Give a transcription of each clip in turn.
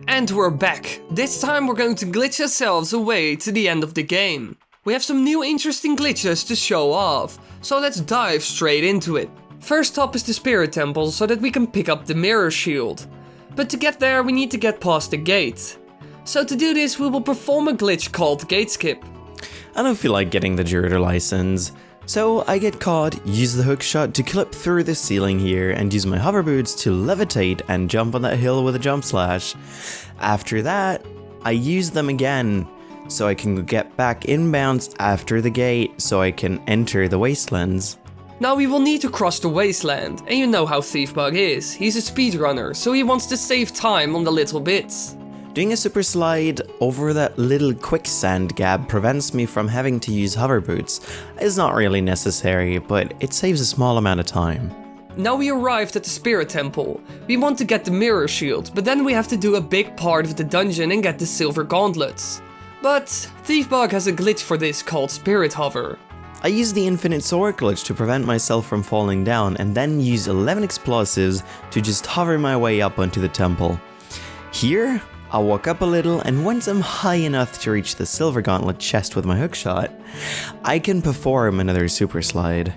And we're back. This time we're going to glitch ourselves away to the end of the game. We have some new interesting glitches to show off, so let's dive straight into it. First up is the Spirit Temple so that we can pick up the Mirror Shield. But to get there we need to get past the gate. So to do this we will perform a glitch called Gate Skip. I don't feel like getting the Juror license, so I get caught, use the hookshot to clip through the ceiling here and use my hover boots to levitate and jump on that hill with a jump slash. After that, I use them again so I can get back inbounds after the gate so I can enter the wastelands. Now we will need to cross the wasteland, and you know how Thiefbug is. He's a speedrunner, so he wants to save time on the little bits. Doing a super slide over that little quicksand gap prevents me from having to use hover boots. It's not really necessary, but it saves a small amount of time. Now we arrived at the Spirit Temple. We want to get the Mirror Shield, but then we have to do a big part of the dungeon and get the Silver Gauntlets. But Thiefbug has a glitch for this called Spirit Hover. I use the Infinite Sword glitch to prevent myself from falling down and then use 11 explosives to just hover my way up onto the temple. Here, I'll walk up a little, and once I'm high enough to reach the Silver Gauntlet chest with my hookshot, I can perform another super slide.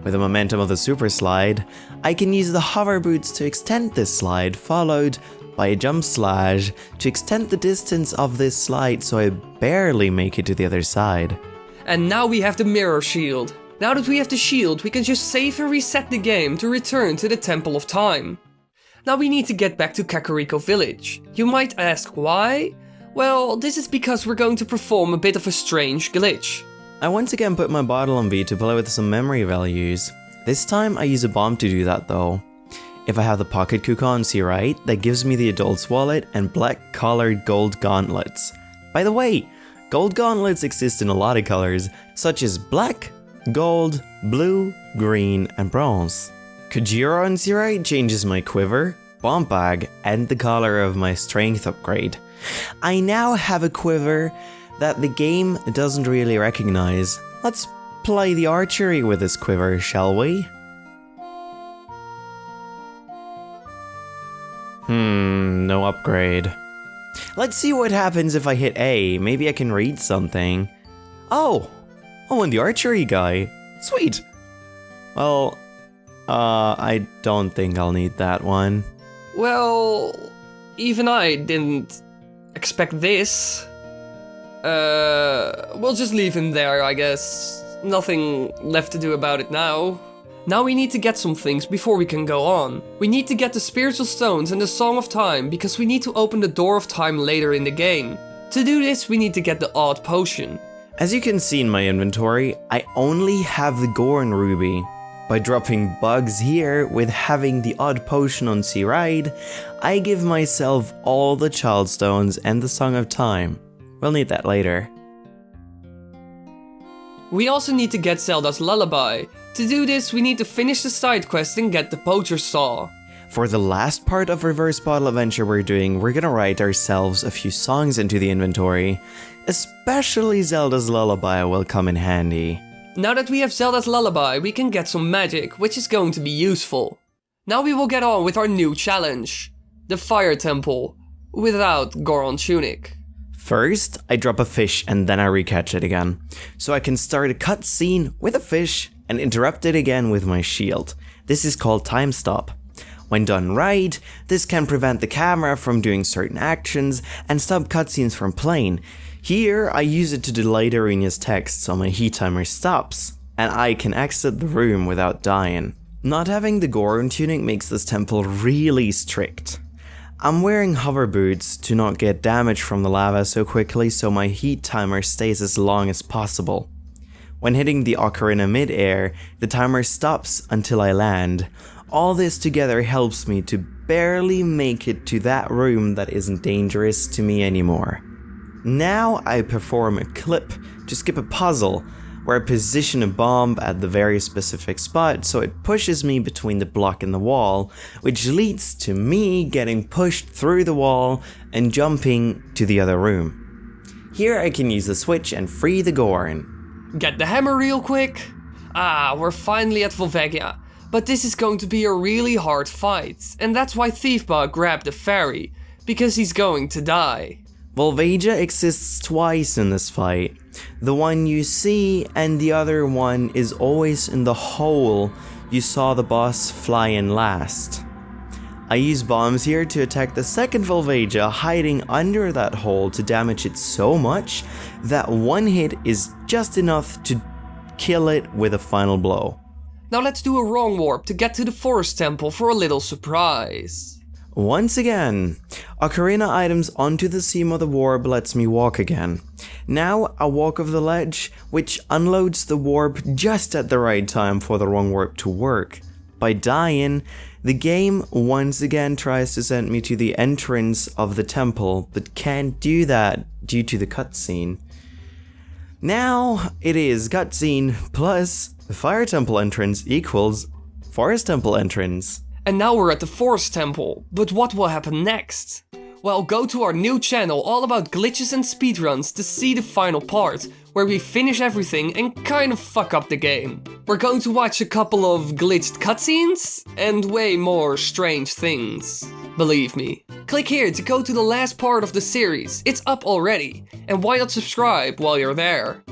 With the momentum of the super slide, I can use the hover boots to extend this slide, followed by a jump slash to extend the distance of this slide so I barely make it to the other side. And now we have the Mirror Shield. Now that we have the shield, we can just save and reset the game to return to the Temple of Time. Now we need to get back to Kakariko Village. You might ask why? Well, this is because we're going to perform a bit of a strange glitch. I once again put my bottle on V to play with some memory values. This time I use a bomb to do that though. If I have the pocket coupon on C right, that gives me the adult's wallet and black collared gold gauntlets. By the way, gold gauntlets exist in a lot of colors, such as black, gold, blue, green, and bronze. Kujiro on C right changes my quiver, bomb bag, and the color of my strength upgrade. I now have a quiver that the game doesn't really recognize. Let's play the archery with this quiver, shall we? No upgrade. Let's see what happens if I hit A. Maybe I can read something. Oh, and the archery guy. Sweet. Well, I don't think I'll need that one. Well, even I didn't expect this. We'll just leave him there, I guess. Nothing left to do about it now. Now we need to get some things before we can go on. We need to get the Spiritual Stones and the Song of Time because we need to open the Door of Time later in the game. To do this, we need to get the Odd Potion. As you can see in my inventory, I only have the Goron Ruby. By dropping bugs here with having the Odd Potion on C right, I give myself all the Child Stones and the Song of Time. We'll need that later. We also need to get Zelda's Lullaby. To do this, we need to finish the side quest and get the Poacher's Saw. For the last part of Reverse Bottle Adventure we're doing, we're gonna write ourselves a few songs into the inventory. Especially Zelda's Lullaby will come in handy. Now that we have Zelda's Lullaby, we can get some magic, which is going to be useful. Now we will get on with our new challenge. The Fire Temple, without Goron Tunic. First, I drop a fish and then I recatch it again. So I can start a cutscene with a fish and interrupt it again with my shield. This is called Time Stop. When done right, this can prevent the camera from doing certain actions and stop cutscenes from playing. Here, I use it to delay the arena's text so my heat timer stops, and I can exit the room without dying. Not having the Goron tunic makes this temple really strict. I'm wearing hover boots to not get damaged from the lava so quickly so my heat timer stays as long as possible. When hitting the ocarina mid-air, the timer stops until I land. All this together helps me to barely make it to that room that isn't dangerous to me anymore. Now I perform a clip to skip a puzzle, where I position a bomb at the very specific spot so it pushes me between the block and the wall, which leads to me getting pushed through the wall and jumping to the other room. Here I can use the switch and free the Goron. Get the hammer real quick. We're finally at Volvagia. But this is going to be a really hard fight, and that's why Thiefbug grabbed the fairy. because he's going to die. Volvagia exists twice in this fight. The one you see and the other one is always in the hole you saw the boss fly in last. I use bombs here to attack the second Volvagia hiding under that hole to damage it so much that one hit is just enough to kill it with a final blow. Now let's do a wrong warp to get to the forest temple for a little surprise. Once again, Ocarina items onto the seam of the warp lets me walk again. Now I walk off the ledge, which unloads the warp just at the right time for the wrong warp to work. By dying, the game once again tries to send me to the entrance of the temple, but can't do that due to the cutscene. Now it is cutscene plus fire temple entrance equals forest temple entrance. And now we're at the forest temple, but what will happen next? Well, go to our new channel all about glitches and speedruns to see the final part, where we finish everything and kind of fuck up the game. We're going to watch a couple of glitched cutscenes and way more strange things. Believe me. Click here to go to the last part of the series, it's up already, and why not subscribe while you're there?